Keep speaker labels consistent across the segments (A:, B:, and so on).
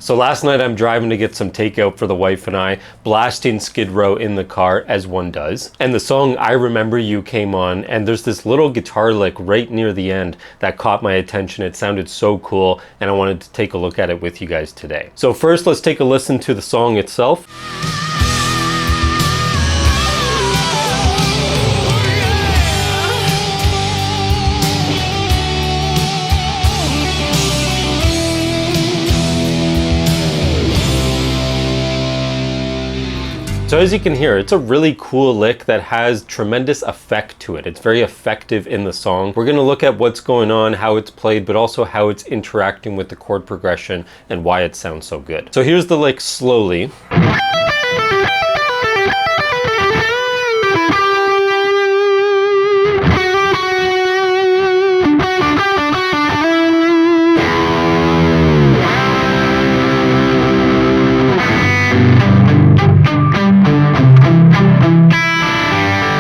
A: So last night I'm driving to get some takeout for the wife and I, blasting Skid Row in the car as one does. And the song I Remember You came on, and there's this little guitar lick right near the end that caught my attention. It sounded so cool, and I wanted to take a look at it with you guys today. So first, let's take a listen to the song itself. So as you can hear, it's a really cool lick that has tremendous effect to it. It's very effective in the song. We're gonna look at what's going on, how it's played, but also how it's interacting with the chord progression and why it sounds so good. So here's the lick slowly.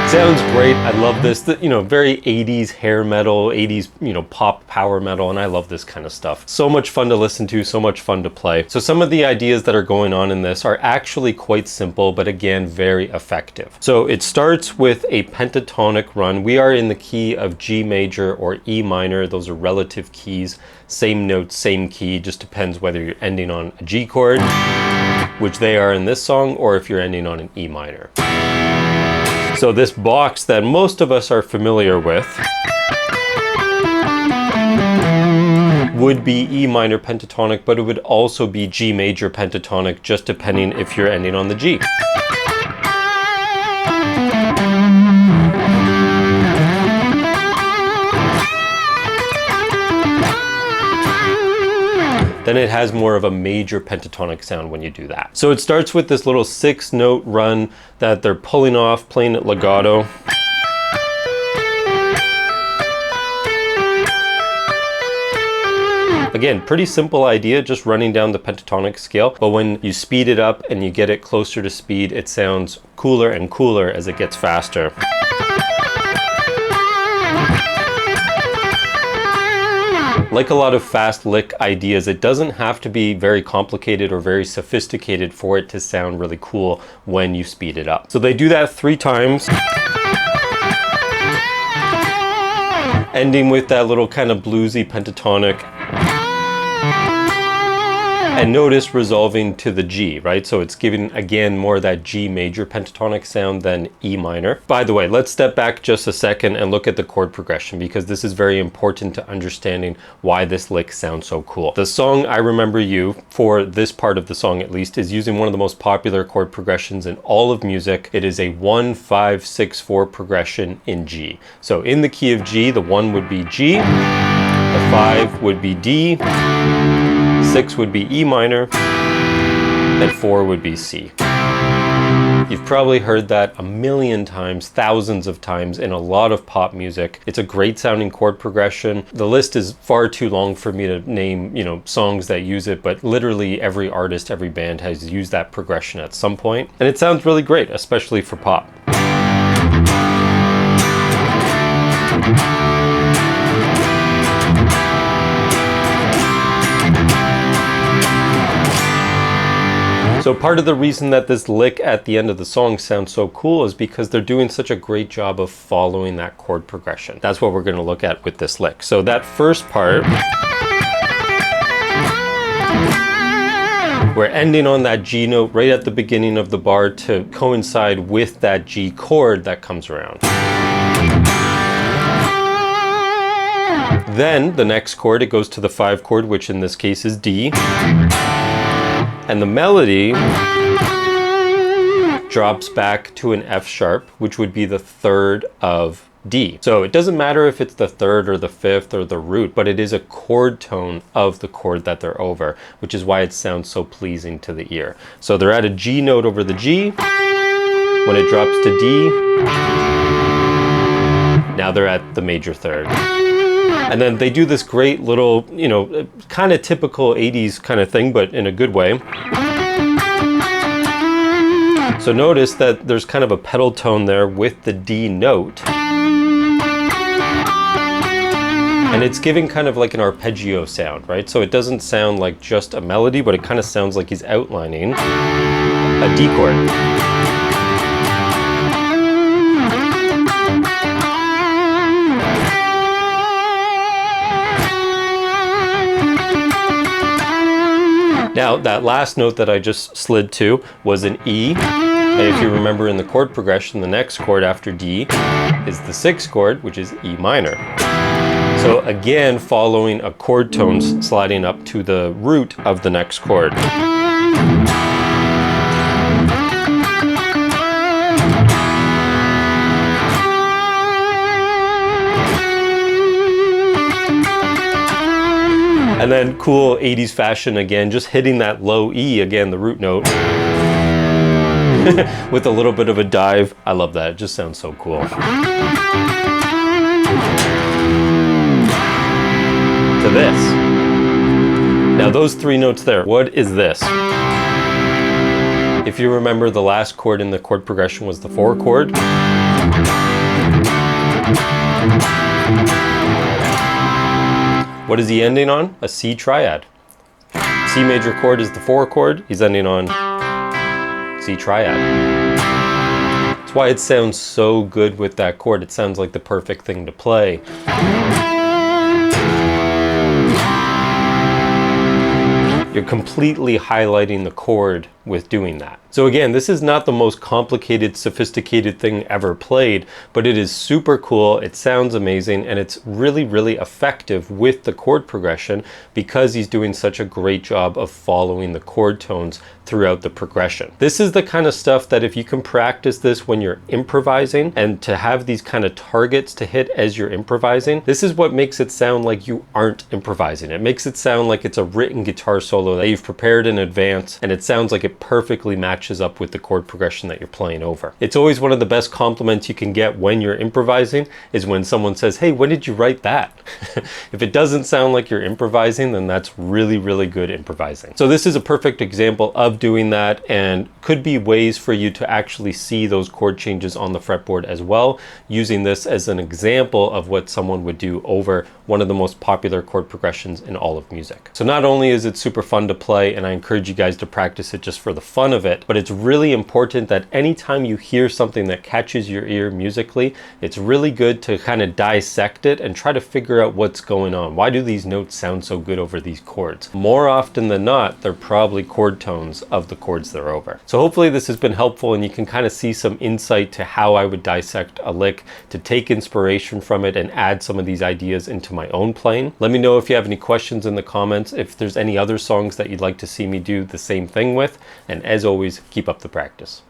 A: Sounds great. I love this. Very 80s hair metal, 80s, pop power metal, and I love this kind of stuff. So much fun to listen to, so much fun to play. So some of the ideas that are going on in this are actually quite simple, but again, very effective. So it starts with a pentatonic run. We are in the key of G major or E minor. Those are relative keys. Same note, same key, just depends whether you're ending on a G chord, which they are in this song, or if you're ending on an E minor. So this box that most of us are familiar with would be E minor pentatonic, but it would also be G major pentatonic, just depending if you're ending on the G. Then it has more of a major pentatonic sound when you do that. So it starts with this little 6-note run that they're pulling off, playing it legato. Again, pretty simple idea, just running down the pentatonic scale, but when you speed it up and you get it closer to speed, it sounds cooler and cooler as it gets faster. Like a lot of fast lick ideas, it doesn't have to be very complicated or very sophisticated for it to sound really cool when you speed it up. So they do that 3 times, ending with that little kind of bluesy pentatonic. And notice resolving to the G, right? So it's giving, again, more of that G major pentatonic sound than E minor. By the way, let's step back just a second and look at the chord progression, because this is very important to understanding why this lick sounds so cool. The song I Remember You, for this part of the song at least, is using one of the most popular chord progressions in all of music. It is a 1-5-6-4 progression in G. So in the key of G, the 1 would be G, the 5 would be D, 6 would be E minor, and 4 would be C. You've probably heard that a million times, thousands of times in a lot of pop music. It's a great sounding chord progression. The list is far too long for me to name, songs that use it, but literally every artist, every band has used that progression at some point. And it sounds really great, especially for pop. So part of the reason that this lick at the end of the song sounds so cool is because they're doing such a great job of following that chord progression. That's what we're going to look at with this lick. So that first part, we're ending on that G note right at the beginning of the bar to coincide with that G chord that comes around. Then the next chord, it goes to the 5 chord, which in this case is D. And the melody drops back to an F sharp, which would be the 3rd of D. So it doesn't matter if it's the 3rd or the 5th or the root, but it is a chord tone of the chord that they're over, which is why it sounds so pleasing to the ear. So they're at a G note over the G. When it drops to D, now they're at the major 3rd. And then they do this great little, kind of typical 80s kind of thing, but in a good way. So notice that there's kind of a pedal tone there with the D note. And And it's giving kind of like an arpeggio sound, right? So it doesn't sound like just a melody, but it kind of sounds like he's outlining a D chord. Now, that last note that I just slid to was an E. And if you remember in the chord progression, the next chord after D is the sixth chord, which is E minor. So again, following a chord tone sliding up to the root of the next chord. And then cool 80s fashion again, just hitting that low E again, the root note, with a little bit of a dive. I love that, it just sounds so cool. To this. Now those three notes there, what is this? If you remember, the last chord in the chord progression was the 4 chord. What is he ending on? A C triad. C major chord is the 4 chord. He's ending on C triad. That's why it sounds so good with that chord. It sounds like the perfect thing to play. You're completely highlighting the chord with doing that. So again, this is not the most complicated, sophisticated thing ever played, but it is super cool, it sounds amazing, and it's really, really effective with the chord progression because he's doing such a great job of following the chord tones throughout the progression. This is the kind of stuff that if you can practice this when you're improvising and to have these kind of targets to hit as you're improvising, this is what makes it sound like you aren't improvising. It makes it sound like it's a written guitar solo that you've prepared in advance, and it sounds like it perfectly matches up with the chord progression that you're playing over. It's always one of the best compliments you can get when you're improvising is when someone says, hey, when did you write that? If it doesn't sound like you're improvising, then that's really, really good improvising. So this is a perfect example of doing that, and could be ways for you to actually see those chord changes on the fretboard as well, using this as an example of what someone would do over one of the most popular chord progressions in all of music. So not only is it super fun to play, and I encourage you guys to practice it just for the fun of it, but it's really important that anytime you hear something that catches your ear musically, it's really good to kind of dissect it and try to figure out what's going on. Why do these notes sound so good over these chords? More often than not, they're probably chord tones of the chords they're over. So hopefully this has been helpful and you can kind of see some insight to how I would dissect a lick, to take inspiration from it and add some of these ideas into my own playing. Let me know if you have any questions in the comments, if there's any other songs that you'd like to see me do the same thing with, and as always, keep up the practice.